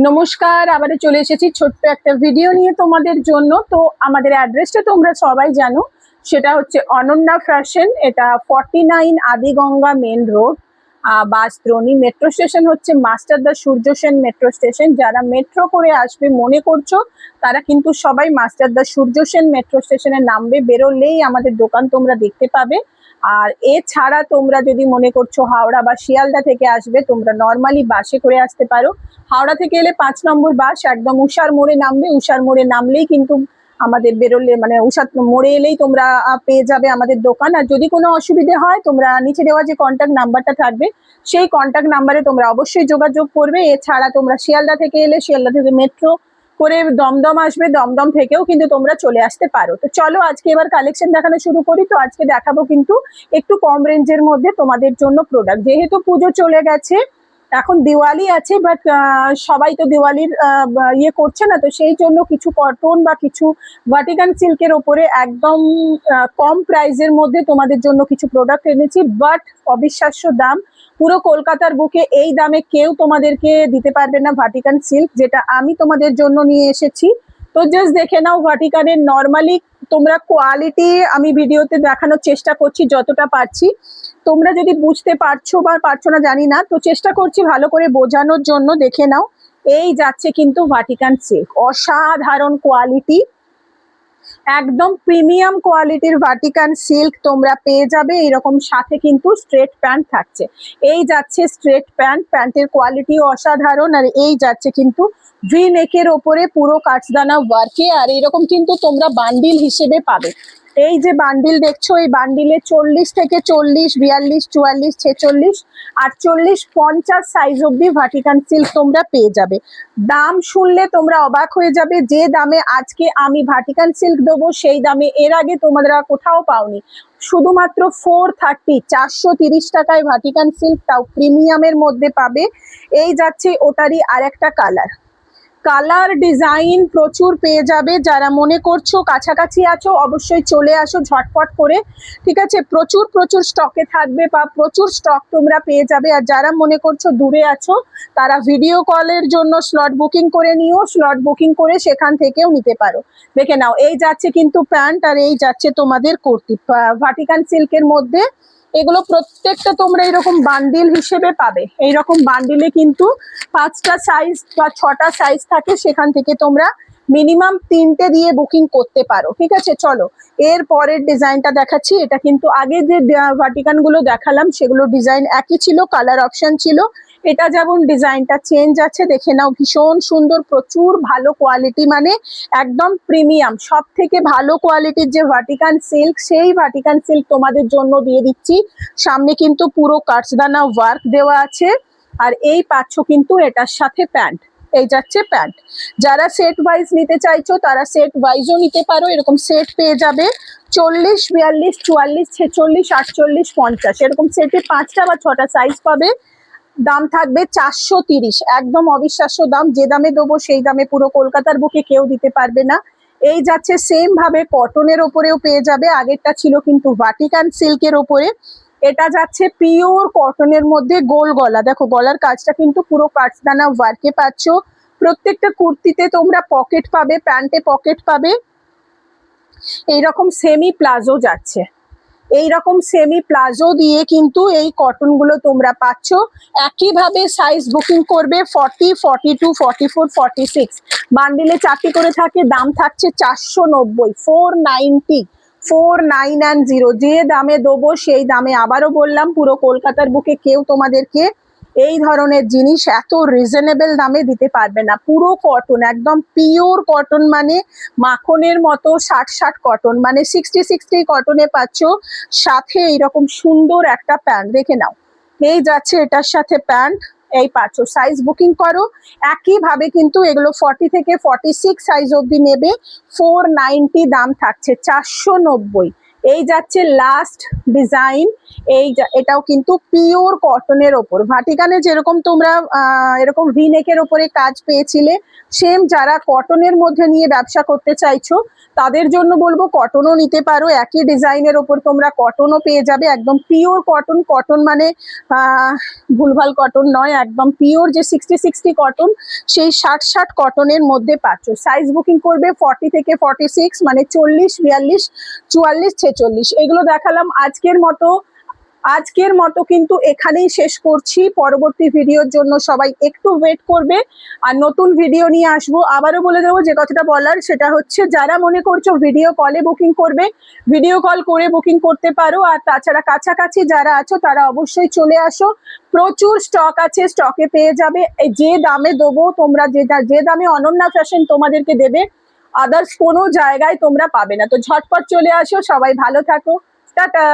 নমস্কার, আবারও চলে এসেছি ছোট্ট একটা ভিডিও নিয়ে তোমাদের জন্য। তো আমাদের অ্যাড্রেসটা তোমরা সবাই জানো, সেটা হচ্ছে অনন্যা ফ্যাশন। এটা 49 Adiganga main road, Bansdroni. Metro station হচ্ছে মাস্টারদা সূর্য সেন মেট্রো স্টেশন। যারা মেট্রো করে আসবে মনে করছো, তারা কিন্তু সবাই মাস্টারদা সূর্য সেন মেট্রো স্টেশনে নামবে। বেরোলেই আমাদের দোকান তোমরা দেখতে পাবে। আর এছাড়া তোমরা যদি মনে করছো হাওড়া বা শিয়ালদা থেকে আসবে, তোমরা নর্মালি বাসে করে আসতে পারো। হাওড়া থেকে এলে 5 নম্বর বাস একদম উষার মোড়ে নামবে। উষার মোড়ে নামলেই কিন্তু আমাদের বেরোলে মানে উষার মোড়ে এলেই তোমরা পেয়ে যাবে আমাদের দোকান। আর যদি কোনো অসুবিধে হয়, তোমরা নিচে দেওয়া যে কন্ট্যাক্ট নাম্বারটা থাকবে, সেই কন্ট্যাক্ট নাম্বারে তোমরা অবশ্যই যোগাযোগ করবে। এছাড়া তোমরা শিয়ালদা থেকে এলে শিয়ালদা থেকে মেট্রো করে দমদম আসবে, দমদম থেকেও কিন্তু তোমরা চলে আসতে পারো। তো চলো আজকে এবার কালেকশন দেখানো শুরু করি। তো আজকে দেখাবো কিন্তু একটু কম রেঞ্জের মধ্যে তোমাদের জন্য প্রোডাক্ট। যেহেতু পুজো চলে গেছে, এখন দিওয়ালি আছে, বাট সবাই তো দিওয়ালির ইয়ে করছে না, তো সেই জন্য কিছু কটন বা কিছু ভাটিকান সিল্কের ওপরে একদম কম প্রাইসের মধ্যে তোমাদের জন্য কিছু প্রোডাক্ট এনেছি। বাট অবিশ্বাস্য দাম, পুরো কলকাতার বুকে এই দামে কেউ তোমাদেরকে দিতে পারবে না ভাটিকান সিল্ক, যেটা আমি তোমাদের জন্য নিয়ে এসেছি। তো জাস্ট দেখে নাও ভাটিকানের নর্মালি তোমরা কোয়ালিটি আমি ভিডিওতে দেখানোর চেষ্টা করছি যতটা পারছি। তোমরা যদি বুঝতে পারছো বা পারছো না জানি না, তো চেষ্টা করছি ভালো করে বোঝানোর জন্য। দেখে নাও, এই যাচ্ছে কিন্তু ভাটিকান সিল্ক, অসাধারণ কোয়ালিটি, একদম প্রিমিয়াম কোয়ালিটির ভাটিকান সিল্ক তোমরা পেয়ে যাবে। এরকম সাথে কিন্তু স্ট্রেট প্যান্ট থাকছে। এই যাচ্ছে স্ট্রেট প্যান্ট, প্যান্টের কোয়ালিটিও অসাধারণ। আর এই যাচ্ছে কিন্তু ভি নেকের ওপরে পুরো কাঠদানা ওয়ার্কে। আর এরকম কিন্তু তোমরা বান্ডিল হিসেবে পাবে। এই যে বান্ডিল দেখছো, এই বান্ডিলে 40 থেকে 40, 42, 44, 46, 48, 50 সাইজ অব্দি ভাটিকান সিল্ক তোমরা পেয়ে যাবে। দাম শুনলে তোমরা অবাক হয়ে যাবে। যে দামে আজকে আমি ভাটিকান সিল্ক দেবো, সেই দামে এর আগে তোমরা কোথাও পাওনি। শুধুমাত্র 430, 430 টাকায় ভাটিকান সিল্ক, তাও প্রিমিয়ামের মধ্যে পাবে। এই যাচ্ছে ওটারই আরেকটা কালার। কালার ডিজাইন প্রচুর পেয়ে যাবে। যারা মনে করছো কাছাকাছি আছো, অবশ্যই চলে আসো ঝটপট করে, ঠিক আছে? প্রচুর প্রচুর স্টকে থাকবে বা প্রচুর স্টক তোমরা পেয়ে যাবে। আর যারা মনে করছো দূরে আছো, তারা ভিডিও কলের জন্য স্লট বুকিং করে নিও, স্লট বুকিং করে সেখান থেকেও নিতে পারো। দেখে নাও, এই যাচ্ছে কিন্তু প্যান্ট, আর এই যাচ্ছে তোমাদের কুর্তি ভাটিকান সিল্কের মধ্যে। এগুলো প্রত্যেকটা তোমরা এরকম বান্ডিল হিসেবে পাবে। এইরকম বান্ডিলে কিন্তু 5টা সাইজ বা 6টা সাইজ থাকে, সেখান থেকে তোমরা মিনিমাম 3টে দিয়ে বুকিং করতে পারো, ঠিক আছে? চলো এর পরের ডিজাইনটা দেখাচ্ছি। এটা কিন্তু আগে যে ভাটিকান গুলো দেখালাম সেগুলো ডিজাইন একই ছিল, কালার অপশন ছিল। এটা যেমন ডিজাইনটা চেঞ্জ আছে, দেখে নাও, ভীষণ সুন্দর, প্রচুর ভালো কোয়ালিটি, মানে একদম প্রিমিয়াম। সব থেকে ভালো কোয়ালিটির যে ভাটিকান সিল্ক, সেই ভাটিকান সিল্ক তোমাদের জন্য দিয়ে দিচ্ছি। সামনে কিন্তু পুরো কাঠদানা ওয়ার্ক দেওয়া আছে। আর এই পাচ্ছ কিন্তু এটার সাথে প্যান্ট, এই যাচ্ছে প্যান্ট। যারা সেট ওয়াইজ নিতে চাইছো তারা সেট ওয়াইজও নিতে পারো। এরকম সেট পেয়ে যাবে 40, 42, 44, 46, 48, 50, এরকম সেটে 5টা বা 6টা সাইজ পাবে। দাম থাকবে 430, একদম অবিশ্বাস্য দাম। যে দামে দেবো সেই দামে পুরো কলকাতার বুকে কেউ দিতে পারবে না। এই যাচ্ছে সেম ভাবে কটনের ওপরেও পেয়ে যাবে। আগেরটা ছিল কিন্তু ভাটিকান সিল্কের ওপরে, এটা যাচ্ছে পিওর কটনের মধ্যে গোল গলা। দেখো গলার কাজটা কিন্তু পুরো কাঠদানা ওয়ার্কে পাচ্ছ। প্রত্যেকটা কুর্তিতে তোমরা পকেট পাবে, প্যান্টে পকেট পাবে। এইরকম সেমি প্লাজো যাচ্ছে, এইরকম সেমি প্লাজো দিয়ে কিন্তু এই কটন গুলো তোমরা পাচ্ছ। একইভাবে সাইজ বুকিং করবে 40, 42, 44, 46। বান্ডিলে 4টি করে থাকে। দাম থাকছে 490, 490, 490। যে দামে দেবো সেই দামে, আবারও বললাম, পুরো কলকাতার বুকে কেউ তোমাদেরকে এই ধরনের জিনিস এত রিজনেবল দামে দিতে পারবে না। পুরো কটন, একদম পিওর কটন, মানে মাখনের মতো 60 কটন, মানে 60 কটনে পাচ্ছ। সাথে এইরকম সুন্দর একটা প্যান্ট, দেখে নাও, এই যাচ্ছে এটার সাথে প্যান্ট, এই পাচ্ছ। সাইজ বুকিং করো। একইভাবে কিন্তু এগুলো 40 থেকে 46 সাইজ অব্দি নেবে। 490 দাম থাকছে, 490। এই যাচ্ছে লাস্ট ডিজাইন। এটাও কিন্তু পিওর কটনের ওপর, ভাটিকানে যেরকম তোমরা এরকম ভি নেকের ওপরে কাজ পেয়েছিলে, সেম যারা কটনের মধ্যে নিয়ে ব্যবসা করতে চাইছো তাদের জন্য বলবো কটনও নিতে পারো। একই ডিজাইনের ওপর তোমরা কটনও পেয়ে যাবে, একদম পিওর কটন। কটন মানে ভুলভাল কটন নয়, একদম পিওর যে 60-60 কটন, সেই 60-60 কটনের মধ্যে পাচ্ছ। সাইজ বুকিং করবে 40 থেকে 46, মানে 40, 42, 44, 46। এগুলো দেখালাম আজকের মতো কিন্তু এখানেই শেষ করছি। পরবর্তী ভিডিওর জন্য সবাই একটু ওয়েট করবে, আর নতুন ভিডিও নিয়ে আসবো। আবারও বলে দেবো, যে কথাটা বলার সেটা হচ্ছে, যারা মনে করছো ভিডিও কলে বুকিং করবে, ভিডিও কল করে বুকিং করতে পারো। আর তাছাড়া কাছাকাছি যারা আছো তারা অবশ্যই চলে আসো, প্রচুর স্টক আছে, স্টকে পেয়ে যাবে। যে দামে দেবো তোমরা, যে দামে অনন্যা ফ্যাশন তোমাদেরকে দেবে, আদার্স কোনো জায়গায় তোমরা পাবে না। তো ঝটপট চলে আসো, সবাই ভালো থাকো, টাটা।